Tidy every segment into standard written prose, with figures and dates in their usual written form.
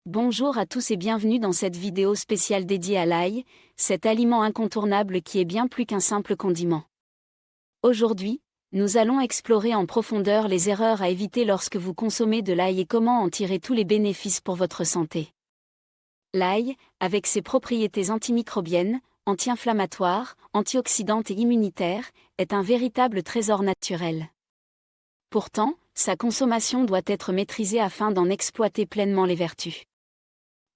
Bonjour à tous et bienvenue dans cette vidéo spéciale dédiée à l'ail, cet aliment incontournable qui est bien plus qu'un simple condiment. Aujourd'hui, nous allons explorer en profondeur les erreurs à éviter lorsque vous consommez de l'ail et comment en tirer tous les bénéfices pour votre santé. L'ail, avec ses propriétés antimicrobiennes, anti-inflammatoires, antioxydantes et immunitaires, est un véritable trésor naturel. Pourtant, sa consommation doit être maîtrisée afin d'en exploiter pleinement les vertus.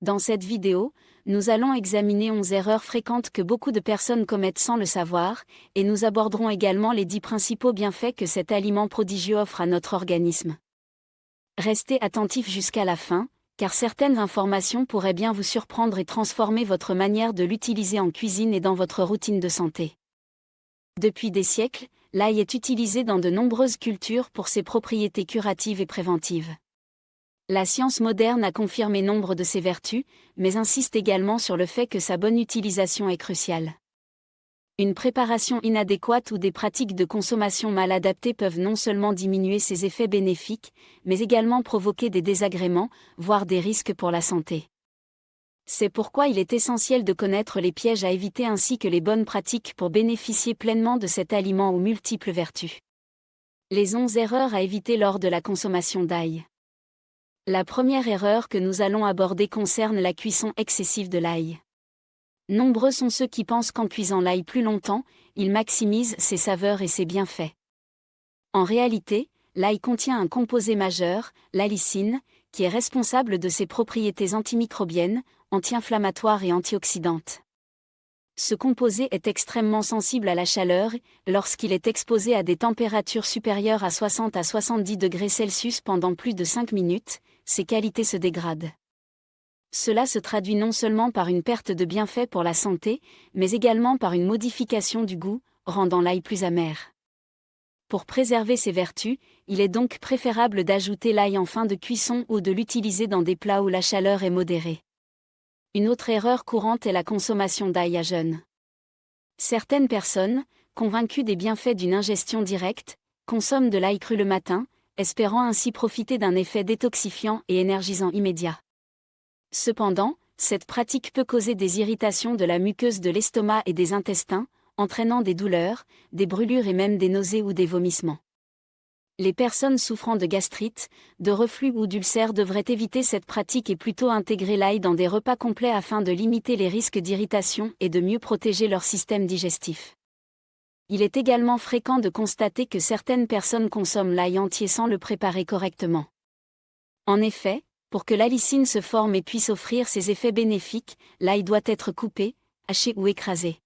Dans cette vidéo, nous allons examiner 11 erreurs fréquentes que beaucoup de personnes commettent sans le savoir, et nous aborderons également les 10 principaux bienfaits que cet aliment prodigieux offre à notre organisme. Restez attentifs jusqu'à la fin, car certaines informations pourraient bien vous surprendre et transformer votre manière de l'utiliser en cuisine et dans votre routine de santé. Depuis des siècles, l'ail est utilisé dans de nombreuses cultures pour ses propriétés curatives et préventives. La science moderne a confirmé nombre de ses vertus, mais insiste également sur le fait que sa bonne utilisation est cruciale. Une préparation inadéquate ou des pratiques de consommation mal adaptées peuvent non seulement diminuer ses effets bénéfiques, mais également provoquer des désagréments, voire des risques pour la santé. C'est pourquoi il est essentiel de connaître les pièges à éviter ainsi que les bonnes pratiques pour bénéficier pleinement de cet aliment aux multiples vertus. Les 11 erreurs à éviter lors de la consommation d'ail. La première erreur que nous allons aborder concerne la cuisson excessive de l'ail. Nombreux sont ceux qui pensent qu'en cuisant l'ail plus longtemps, ils maximisent ses saveurs et ses bienfaits. En réalité, l'ail contient un composé majeur, l'allicine, qui est responsable de ses propriétés antimicrobiennes, anti-inflammatoires et antioxydantes. Ce composé est extrêmement sensible à la chaleur, lorsqu'il est exposé à des températures supérieures à 60 à 70 degrés Celsius pendant plus de 5 minutes, ses qualités se dégradent. Cela se traduit non seulement par une perte de bienfaits pour la santé, mais également par une modification du goût, rendant l'ail plus amer. Pour préserver ses vertus, il est donc préférable d'ajouter l'ail en fin de cuisson ou de l'utiliser dans des plats où la chaleur est modérée. Une autre erreur courante est la consommation d'ail à jeûne. Certaines personnes, convaincues des bienfaits d'une ingestion directe, consomment de l'ail cru le matin, espérant ainsi profiter d'un effet détoxifiant et énergisant immédiat. Cependant, cette pratique peut causer des irritations de la muqueuse de l'estomac et des intestins, entraînant des douleurs, des brûlures et même des nausées ou des vomissements. Les personnes souffrant de gastrite, de reflux ou d'ulcères devraient éviter cette pratique et plutôt intégrer l'ail dans des repas complets afin de limiter les risques d'irritation et de mieux protéger leur système digestif. Il est également fréquent de constater que certaines personnes consomment l'ail entier sans le préparer correctement. En effet, pour que l'allicine se forme et puisse offrir ses effets bénéfiques, l'ail doit être coupé, haché ou écrasé.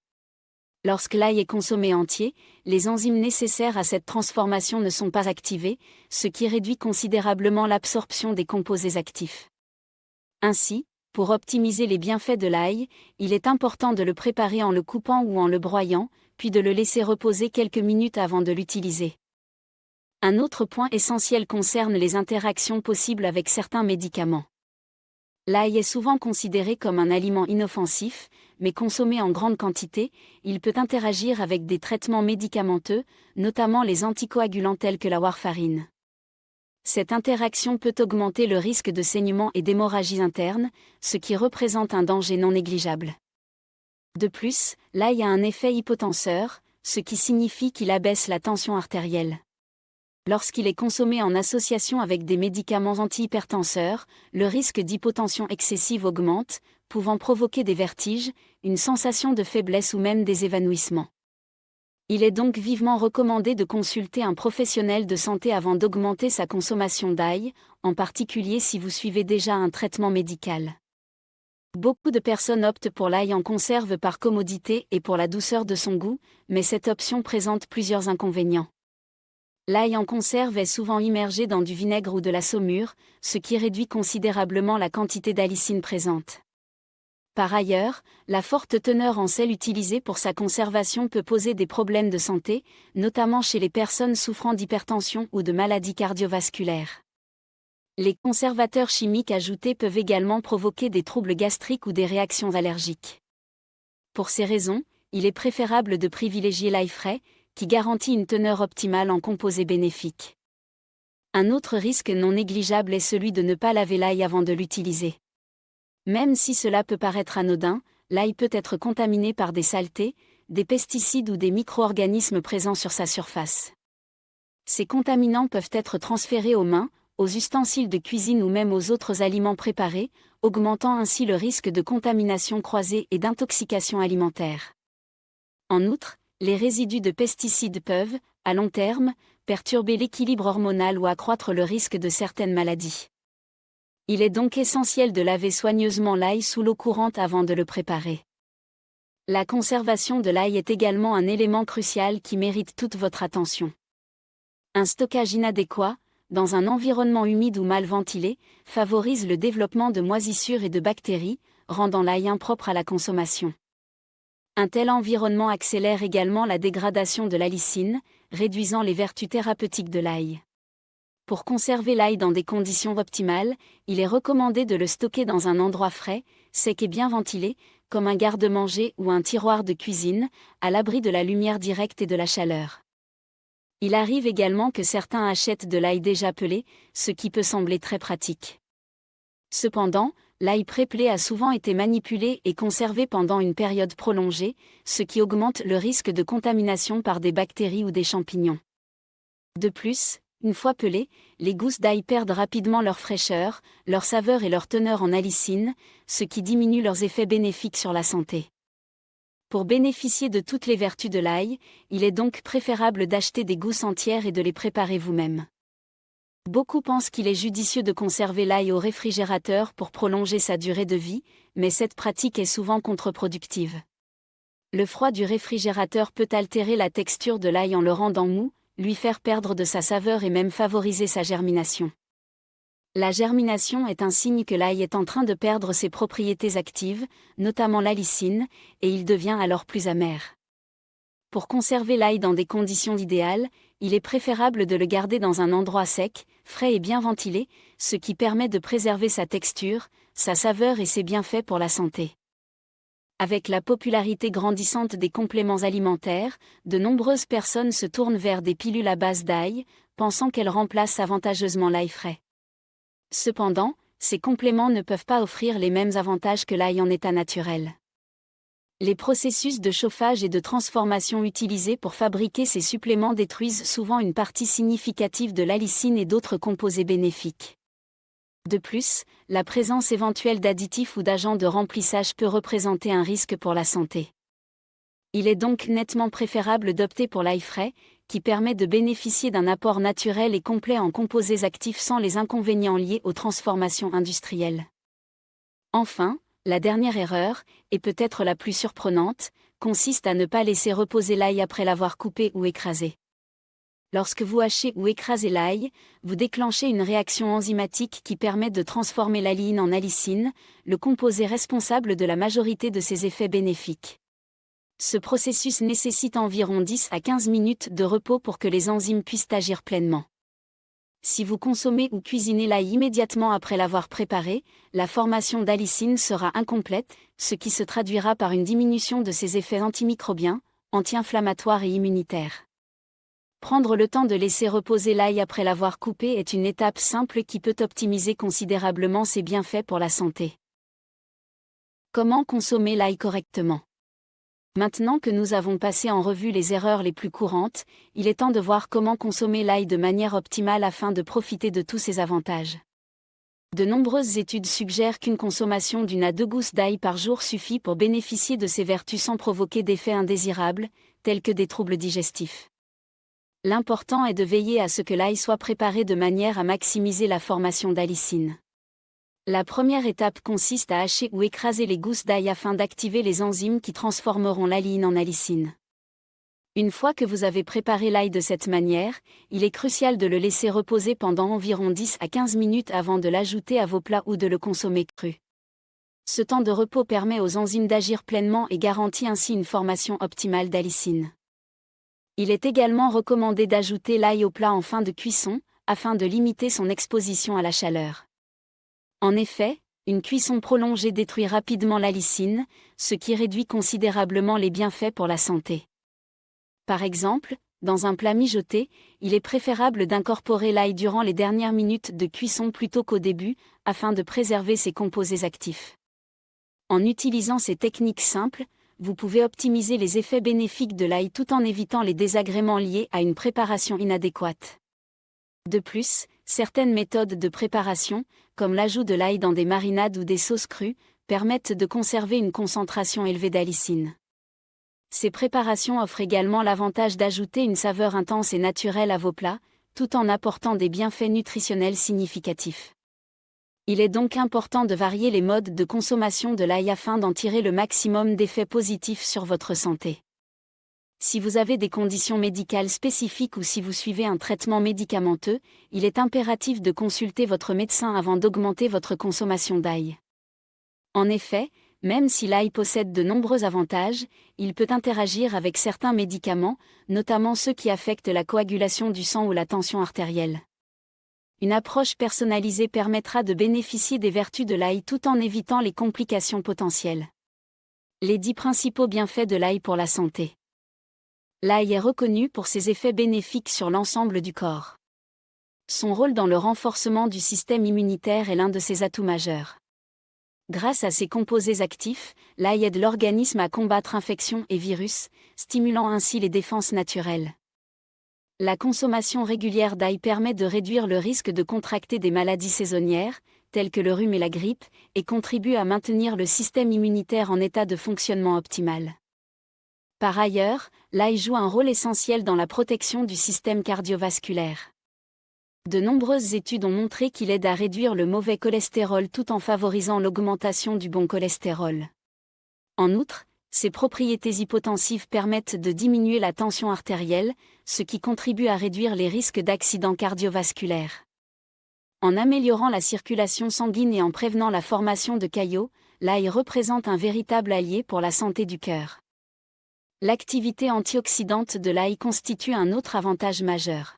Lorsque l'ail est consommé entier, les enzymes nécessaires à cette transformation ne sont pas activées, ce qui réduit considérablement l'absorption des composés actifs. Ainsi, pour optimiser les bienfaits de l'ail, il est important de le préparer en le coupant ou en le broyant, puis de le laisser reposer quelques minutes avant de l'utiliser. Un autre point essentiel concerne les interactions possibles avec certains médicaments. L'ail est souvent considéré comme un aliment inoffensif, mais consommé en grande quantité, il peut interagir avec des traitements médicamenteux, notamment les anticoagulants tels que la warfarine. Cette interaction peut augmenter le risque de saignement et d'hémorragie interne, ce qui représente un danger non négligeable. De plus, l'ail a un effet hypotenseur, ce qui signifie qu'il abaisse la tension artérielle. Lorsqu'il est consommé en association avec des médicaments antihypertenseurs, le risque d'hypotension excessive augmente, pouvant provoquer des vertiges, une sensation de faiblesse ou même des évanouissements. Il est donc vivement recommandé de consulter un professionnel de santé avant d'augmenter sa consommation d'ail, en particulier si vous suivez déjà un traitement médical. Beaucoup de personnes optent pour l'ail en conserve par commodité et pour la douceur de son goût, mais cette option présente plusieurs inconvénients. L'ail en conserve est souvent immergé dans du vinaigre ou de la saumure, ce qui réduit considérablement la quantité d'allicine présente. Par ailleurs, la forte teneur en sel utilisée pour sa conservation peut poser des problèmes de santé, notamment chez les personnes souffrant d'hypertension ou de maladies cardiovasculaires. Les conservateurs chimiques ajoutés peuvent également provoquer des troubles gastriques ou des réactions allergiques. Pour ces raisons, il est préférable de privilégier l'ail frais, qui garantit une teneur optimale en composés bénéfiques. Un autre risque non négligeable est celui de ne pas laver l'ail avant de l'utiliser. Même si cela peut paraître anodin, l'ail peut être contaminé par des saletés, des pesticides ou des micro-organismes présents sur sa surface. Ces contaminants peuvent être transférés aux mains, aux ustensiles de cuisine ou même aux autres aliments préparés, augmentant ainsi le risque de contamination croisée et d'intoxication alimentaire. En outre, les résidus de pesticides peuvent, à long terme, perturber l'équilibre hormonal ou accroître le risque de certaines maladies. Il est donc essentiel de laver soigneusement l'ail sous l'eau courante avant de le préparer. La conservation de l'ail est également un élément crucial qui mérite toute votre attention. Un stockage inadéquat, dans un environnement humide ou mal ventilé, favorise le développement de moisissures et de bactéries, rendant l'ail impropre à la consommation. Un tel environnement accélère également la dégradation de l'allicine, réduisant les vertus thérapeutiques de l'ail. Pour conserver l'ail dans des conditions optimales, il est recommandé de le stocker dans un endroit frais, sec et bien ventilé, comme un garde-manger ou un tiroir de cuisine, à l'abri de la lumière directe et de la chaleur. Il arrive également que certains achètent de l'ail déjà pelé, ce qui peut sembler très pratique. Cependant, l'ail pré-pelé a souvent été manipulé et conservé pendant une période prolongée, ce qui augmente le risque de contamination par des bactéries ou des champignons. De plus, une fois pelées, les gousses d'ail perdent rapidement leur fraîcheur, leur saveur et leur teneur en allicine, ce qui diminue leurs effets bénéfiques sur la santé. Pour bénéficier de toutes les vertus de l'ail, il est donc préférable d'acheter des gousses entières et de les préparer vous-même. Beaucoup pensent qu'il est judicieux de conserver l'ail au réfrigérateur pour prolonger sa durée de vie, mais cette pratique est souvent contre-productive. Le froid du réfrigérateur peut altérer la texture de l'ail en le rendant mou, lui faire perdre de sa saveur et même favoriser sa germination. La germination est un signe que l'ail est en train de perdre ses propriétés actives, notamment l'allicine, et il devient alors plus amer. Pour conserver l'ail dans des conditions idéales, il est préférable de le garder dans un endroit sec, frais et bien ventilé, ce qui permet de préserver sa texture, sa saveur et ses bienfaits pour la santé. Avec la popularité grandissante des compléments alimentaires, de nombreuses personnes se tournent vers des pilules à base d'ail, pensant qu'elles remplacent avantageusement l'ail frais. Cependant, ces compléments ne peuvent pas offrir les mêmes avantages que l'ail en état naturel. Les processus de chauffage et de transformation utilisés pour fabriquer ces suppléments détruisent souvent une partie significative de l'allicine et d'autres composés bénéfiques. De plus, la présence éventuelle d'additifs ou d'agents de remplissage peut représenter un risque pour la santé. Il est donc nettement préférable d'opter pour l'ail frais, qui permet de bénéficier d'un apport naturel et complet en composés actifs sans les inconvénients liés aux transformations industrielles. Enfin, la dernière erreur, et peut-être la plus surprenante, consiste à ne pas laisser reposer l'ail après l'avoir coupé ou écrasé. Lorsque vous hachez ou écrasez l'ail, vous déclenchez une réaction enzymatique qui permet de transformer l'alliine en allicine, le composé responsable de la majorité de ses effets bénéfiques. Ce processus nécessite environ 10 à 15 minutes de repos pour que les enzymes puissent agir pleinement. Si vous consommez ou cuisinez l'ail immédiatement après l'avoir préparé, la formation d'allicine sera incomplète, ce qui se traduira par une diminution de ses effets antimicrobiens, anti-inflammatoires et immunitaires. Prendre le temps de laisser reposer l'ail après l'avoir coupé est une étape simple qui peut optimiser considérablement ses bienfaits pour la santé. Comment consommer l'ail correctement ? Maintenant que nous avons passé en revue les erreurs les plus courantes, il est temps de voir comment consommer l'ail de manière optimale afin de profiter de tous ses avantages. De nombreuses études suggèrent qu'une consommation d'1 à 2 gousses d'ail par jour suffit pour bénéficier de ses vertus sans provoquer d'effets indésirables, tels que des troubles digestifs. L'important est de veiller à ce que l'ail soit préparé de manière à maximiser la formation d'allicine. La première étape consiste à hacher ou écraser les gousses d'ail afin d'activer les enzymes qui transformeront l'alliine en allicine. Une fois que vous avez préparé l'ail de cette manière, il est crucial de le laisser reposer pendant environ 10 à 15 minutes avant de l'ajouter à vos plats ou de le consommer cru. Ce temps de repos permet aux enzymes d'agir pleinement et garantit ainsi une formation optimale d'allicine. Il est également recommandé d'ajouter l'ail au plat en fin de cuisson, afin de limiter son exposition à la chaleur. En effet, une cuisson prolongée détruit rapidement l'allicine, ce qui réduit considérablement les bienfaits pour la santé. Par exemple, dans un plat mijoté, il est préférable d'incorporer l'ail durant les dernières minutes de cuisson plutôt qu'au début, afin de préserver ses composés actifs. En utilisant ces techniques simples, vous pouvez optimiser les effets bénéfiques de l'ail tout en évitant les désagréments liés à une préparation inadéquate. De plus, certaines méthodes de préparation, comme l'ajout de l'ail dans des marinades ou des sauces crues, permettent de conserver une concentration élevée d'allicine. Ces préparations offrent également l'avantage d'ajouter une saveur intense et naturelle à vos plats, tout en apportant des bienfaits nutritionnels significatifs. Il est donc important de varier les modes de consommation de l'ail afin d'en tirer le maximum d'effets positifs sur votre santé. Si vous avez des conditions médicales spécifiques ou si vous suivez un traitement médicamenteux, il est impératif de consulter votre médecin avant d'augmenter votre consommation d'ail. En effet, même si l'ail possède de nombreux avantages, il peut interagir avec certains médicaments, notamment ceux qui affectent la coagulation du sang ou la tension artérielle. Une approche personnalisée permettra de bénéficier des vertus de l'ail tout en évitant les complications potentielles. Les 10 principaux bienfaits de l'ail pour la santé. L'ail est reconnu pour ses effets bénéfiques sur l'ensemble du corps. Son rôle dans le renforcement du système immunitaire est l'un de ses atouts majeurs. Grâce à ses composés actifs, l'ail aide l'organisme à combattre infections et virus, stimulant ainsi les défenses naturelles. La consommation régulière d'ail permet de réduire le risque de contracter des maladies saisonnières, telles que le rhume et la grippe, et contribue à maintenir le système immunitaire en état de fonctionnement optimal. Par ailleurs, l'ail joue un rôle essentiel dans la protection du système cardiovasculaire. De nombreuses études ont montré qu'il aide à réduire le mauvais cholestérol tout en favorisant l'augmentation du bon cholestérol. En outre, ses propriétés hypotensives permettent de diminuer la tension artérielle, ce qui contribue à réduire les risques d'accidents cardiovasculaires. En améliorant la circulation sanguine et en prévenant la formation de caillots, l'ail représente un véritable allié pour la santé du cœur. L'activité antioxydante de l'ail constitue un autre avantage majeur.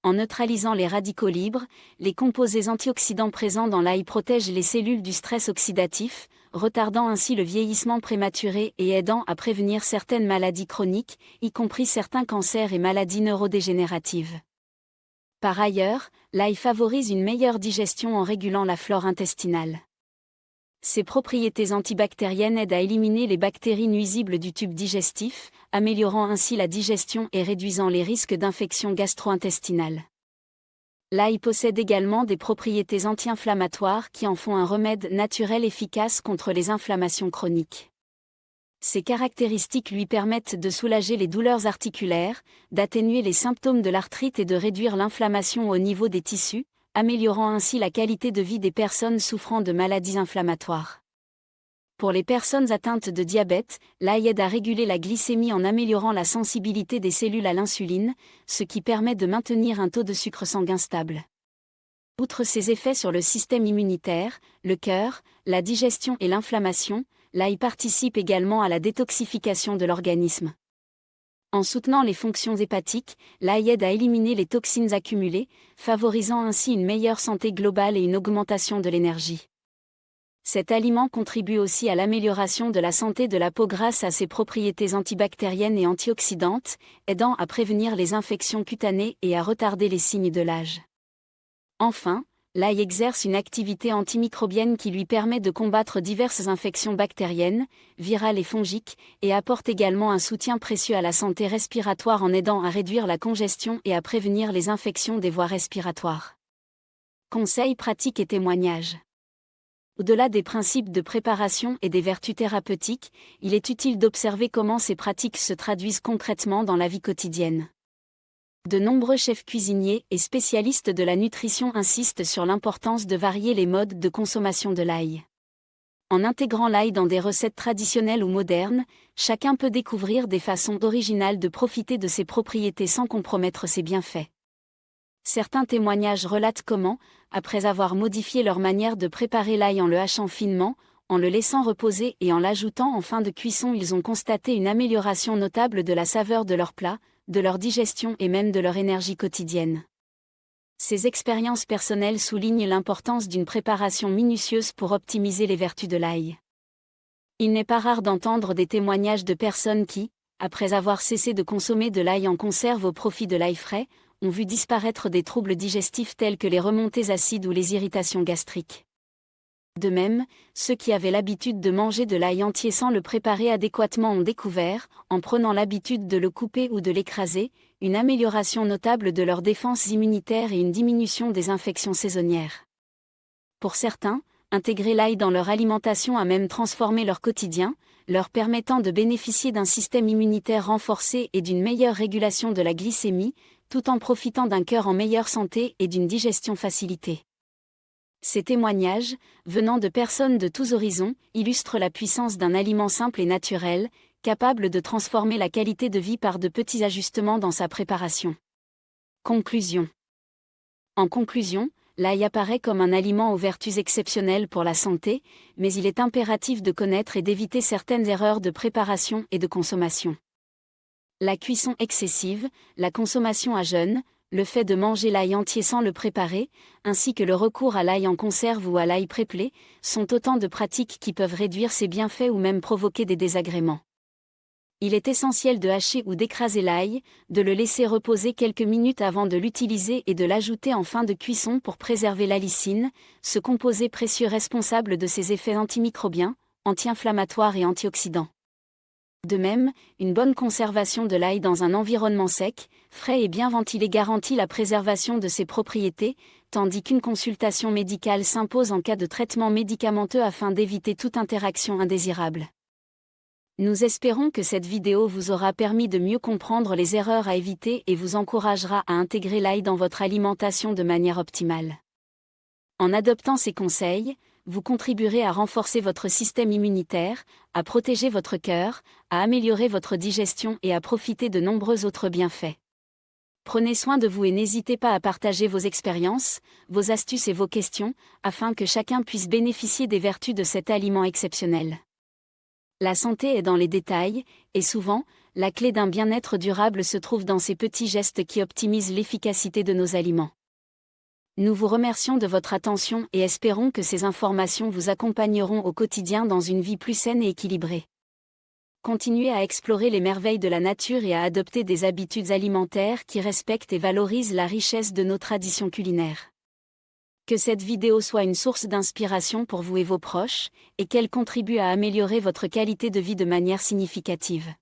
En neutralisant les radicaux libres, les composés antioxydants présents dans l'ail protègent les cellules du stress oxydatif, retardant ainsi le vieillissement prématuré et aidant à prévenir certaines maladies chroniques, y compris certains cancers et maladies neurodégénératives. Par ailleurs, l'ail favorise une meilleure digestion en régulant la flore intestinale. Ses propriétés antibactériennes aident à éliminer les bactéries nuisibles du tube digestif, améliorant ainsi la digestion et réduisant les risques d'infections gastro-intestinales. L'ail possède également des propriétés anti-inflammatoires qui en font un remède naturel efficace contre les inflammations chroniques. Ces caractéristiques lui permettent de soulager les douleurs articulaires, d'atténuer les symptômes de l'arthrite et de réduire l'inflammation au niveau des tissus, améliorant ainsi la qualité de vie des personnes souffrant de maladies inflammatoires. Pour les personnes atteintes de diabète, l'ail aide à réguler la glycémie en améliorant la sensibilité des cellules à l'insuline, ce qui permet de maintenir un taux de sucre sanguin stable. Outre ses effets sur le système immunitaire, le cœur, la digestion et l'inflammation, l'ail participe également à la détoxification de l'organisme. En soutenant les fonctions hépatiques, l'ail aide à éliminer les toxines accumulées, favorisant ainsi une meilleure santé globale et une augmentation de l'énergie. Cet aliment contribue aussi à l'amélioration de la santé de la peau grâce à ses propriétés antibactériennes et antioxydantes, aidant à prévenir les infections cutanées et à retarder les signes de l'âge. Enfin, l'ail exerce une activité antimicrobienne qui lui permet de combattre diverses infections bactériennes, virales et fongiques, et apporte également un soutien précieux à la santé respiratoire en aidant à réduire la congestion et à prévenir les infections des voies respiratoires. Conseils pratiques et témoignages. Au-delà des principes de préparation et des vertus thérapeutiques, il est utile d'observer comment ces pratiques se traduisent concrètement dans la vie quotidienne. De nombreux chefs cuisiniers et spécialistes de la nutrition insistent sur l'importance de varier les modes de consommation de l'ail. En intégrant l'ail dans des recettes traditionnelles ou modernes, chacun peut découvrir des façons originales de profiter de ses propriétés sans compromettre ses bienfaits. Certains témoignages relatent comment, après avoir modifié leur manière de préparer l'ail en le hachant finement, en le laissant reposer et en l'ajoutant en fin de cuisson, ils ont constaté une amélioration notable de la saveur de leur plat, de leur digestion et même de leur énergie quotidienne. Ces expériences personnelles soulignent l'importance d'une préparation minutieuse pour optimiser les vertus de l'ail. Il n'est pas rare d'entendre des témoignages de personnes qui, après avoir cessé de consommer de l'ail en conserve au profit de l'ail frais, ont vu disparaître des troubles digestifs tels que les remontées acides ou les irritations gastriques. De même, ceux qui avaient l'habitude de manger de l'ail entier sans le préparer adéquatement ont découvert, en prenant l'habitude de le couper ou de l'écraser, une amélioration notable de leur défense immunitaire et une diminution des infections saisonnières. Pour certains, intégrer l'ail dans leur alimentation a même transformé leur quotidien, leur permettant de bénéficier d'un système immunitaire renforcé et d'une meilleure régulation de la glycémie, tout en profitant d'un cœur en meilleure santé et d'une digestion facilitée. Ces témoignages, venant de personnes de tous horizons, illustrent la puissance d'un aliment simple et naturel, capable de transformer la qualité de vie par de petits ajustements dans sa préparation. Conclusion. En conclusion, l'ail apparaît comme un aliment aux vertus exceptionnelles pour la santé, mais il est impératif de connaître et d'éviter certaines erreurs de préparation et de consommation. La cuisson excessive, la consommation à jeûne, le fait de manger l'ail entier sans le préparer, ainsi que le recours à l'ail en conserve ou à l'ail préplé, sont autant de pratiques qui peuvent réduire ses bienfaits ou même provoquer des désagréments. Il est essentiel de hacher ou d'écraser l'ail, de le laisser reposer quelques minutes avant de l'utiliser et de l'ajouter en fin de cuisson pour préserver l'allicine, ce composé précieux responsable de ses effets antimicrobiens, anti-inflammatoires et antioxydants. De même, une bonne conservation de l'ail dans un environnement sec, frais et bien ventilé garantit la préservation de ses propriétés, tandis qu'une consultation médicale s'impose en cas de traitement médicamenteux afin d'éviter toute interaction indésirable. Nous espérons que cette vidéo vous aura permis de mieux comprendre les erreurs à éviter et vous encouragera à intégrer l'ail dans votre alimentation de manière optimale. En adoptant ces conseils, vous contribuerez à renforcer votre système immunitaire, à protéger votre cœur, à améliorer votre digestion et à profiter de nombreux autres bienfaits. Prenez soin de vous et n'hésitez pas à partager vos expériences, vos astuces et vos questions, afin que chacun puisse bénéficier des vertus de cet aliment exceptionnel. La santé est dans les détails, et souvent, la clé d'un bien-être durable se trouve dans ces petits gestes qui optimisent l'efficacité de nos aliments. Nous vous remercions de votre attention et espérons que ces informations vous accompagneront au quotidien dans une vie plus saine et équilibrée. Continuez à explorer les merveilles de la nature et à adopter des habitudes alimentaires qui respectent et valorisent la richesse de nos traditions culinaires. Que cette vidéo soit une source d'inspiration pour vous et vos proches, et qu'elle contribue à améliorer votre qualité de vie de manière significative.